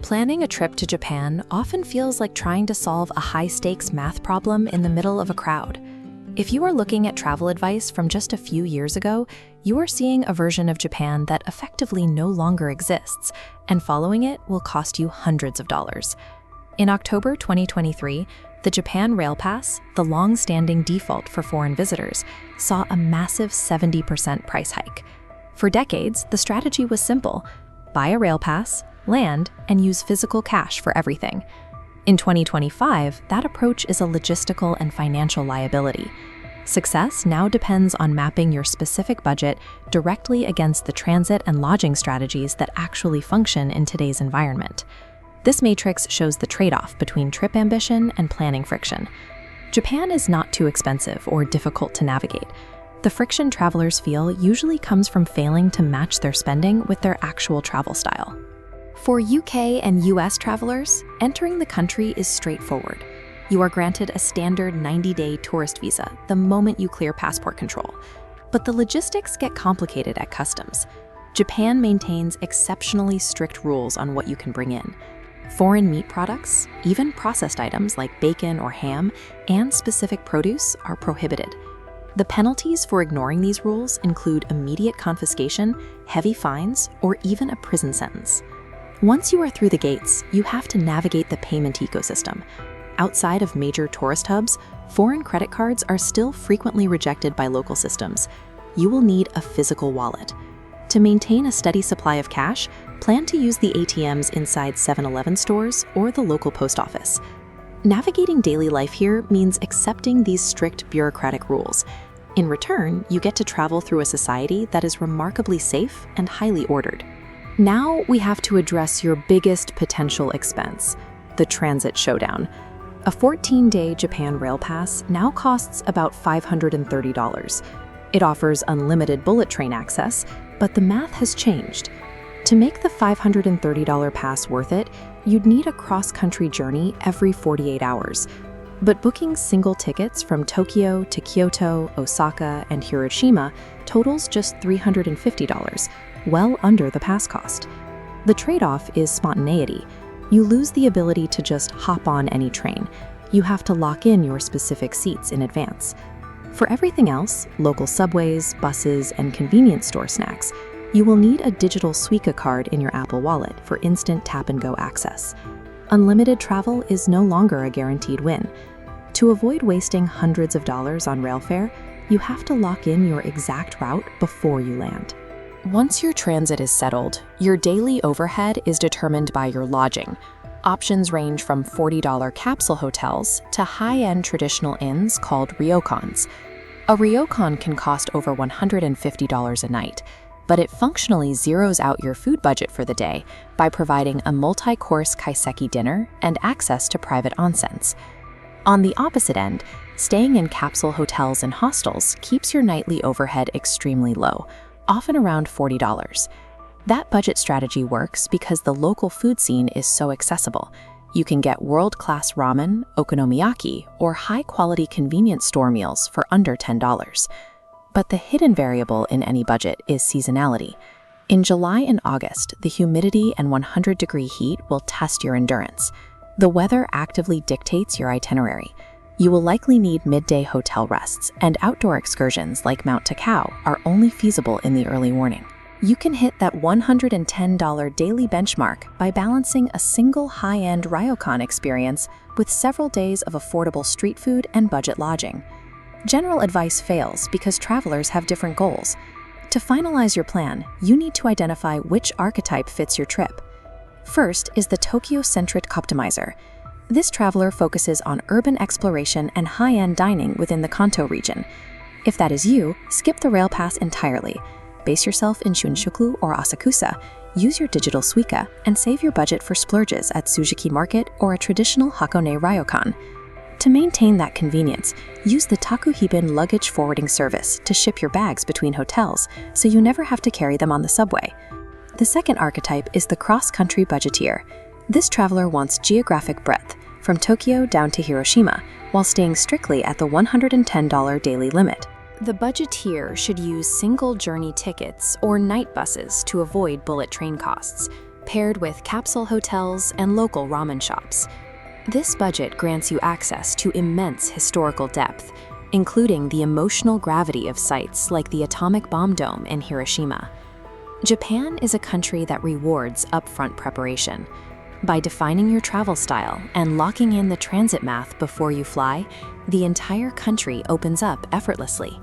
Planning a trip to Japan often feels like trying to solve a high-stakes math problem in the middle of a crowd. If you are looking at travel advice from just a few years ago, you are seeing a version of Japan that effectively no longer exists, and following it will cost you hundreds of dollars. In October 2023, the Japan Rail Pass, the long-standing default for foreign visitors, saw a massive 70% price hike. For decades, the strategy was simple: buy a rail pass, land, and use physical cash for everything. In 2025, that approach is a logistical and financial liability. Success now depends on mapping your specific budget directly against the transit and lodging strategies that actually function in today's environment. This matrix shows the trade-off between trip ambition and planning friction. Japan is not too expensive or difficult to navigate. The friction travelers feel usually comes from failing to match their spending with their actual travel style. For UK and US travelers, entering the country is straightforward. You are granted a standard 90-day tourist visa the moment you clear passport control. But the logistics get complicated at customs. Japan maintains exceptionally strict rules on what you can bring in. Foreign meat products, even processed items like bacon or ham, and specific produce are prohibited. The penalties for ignoring these rules include immediate confiscation, heavy fines, or even a prison sentence. Once you are through the gates, you have to navigate the payment ecosystem. Outside of major tourist hubs, foreign credit cards are still frequently rejected by local systems. You will need a physical wallet. To maintain a steady supply of cash, plan to use the ATMs inside 7-Eleven stores or the local post office. Navigating daily life here means accepting these strict bureaucratic rules. In return, you get to travel through a society that is remarkably safe and highly ordered. Now we have to address your biggest potential expense, the transit showdown. A 14-day Japan Rail Pass now costs about $530. It offers unlimited bullet train access, but the math has changed. To make the $530 pass worth it, you'd need a cross-country journey every 48 hours. But booking single tickets from Tokyo to Kyoto, Osaka, and Hiroshima totals just $350, well under the pass cost. The trade-off is spontaneity. You lose the ability to just hop on any train. You have to lock in your specific seats in advance. For everything else, local subways, buses, and convenience store snacks, you will need a digital Suica card in your Apple Wallet for instant tap-and-go access. Unlimited travel is no longer a guaranteed win. To avoid wasting hundreds of dollars on rail fare, you have to lock in your exact route before you land. Once your transit is settled, your daily overhead is determined by your lodging. Options range from $40 capsule hotels to high-end traditional inns called ryokans. A ryokan can cost over $150 a night, but it functionally zeroes out your food budget for the day by providing a multi-course kaiseki dinner and access to private onsens. On the opposite end, staying in capsule hotels and hostels keeps your nightly overhead extremely low, often around $40. That budget strategy works because the local food scene is so accessible. You can get world-class ramen, okonomiyaki, or high-quality convenience store meals for under $10. But the hidden variable in any budget is seasonality. In July and August, the humidity and 100-degree heat will test your endurance. The weather actively dictates your itinerary. You will likely need midday hotel rests, and outdoor excursions like Mount Takao are only feasible in the early morning. You can hit that $110 daily benchmark by balancing a single high-end ryokan experience with several days of affordable street food and budget lodging. General advice fails because travelers have different goals. To finalize your plan, you need to identify which archetype fits your trip. First is the Tokyo-centric optimizer. This traveler focuses on urban exploration and high-end dining within the Kanto region. If that is you, skip the rail pass entirely. Base yourself in Shinjuku or Asakusa, use your digital Suica, and save your budget for splurges at Tsuzuki Market or a traditional Hakone Ryokan. To maintain that convenience, use the Takuhibin luggage forwarding service to ship your bags between hotels so you never have to carry them on the subway. The second archetype is the cross-country budgeteer. This traveler wants geographic breadth, from Tokyo down to Hiroshima, while staying strictly at the $110 daily limit. The budgeteer should use single journey tickets or night buses to avoid bullet train costs. paired with capsule hotels and local ramen shops. This budget grants you access to immense historical depth, including the emotional gravity of sites like the atomic bomb dome in Hiroshima. Japan is a country that rewards upfront preparation. By defining your travel style and locking in the transit math before you fly, the entire country opens up effortlessly.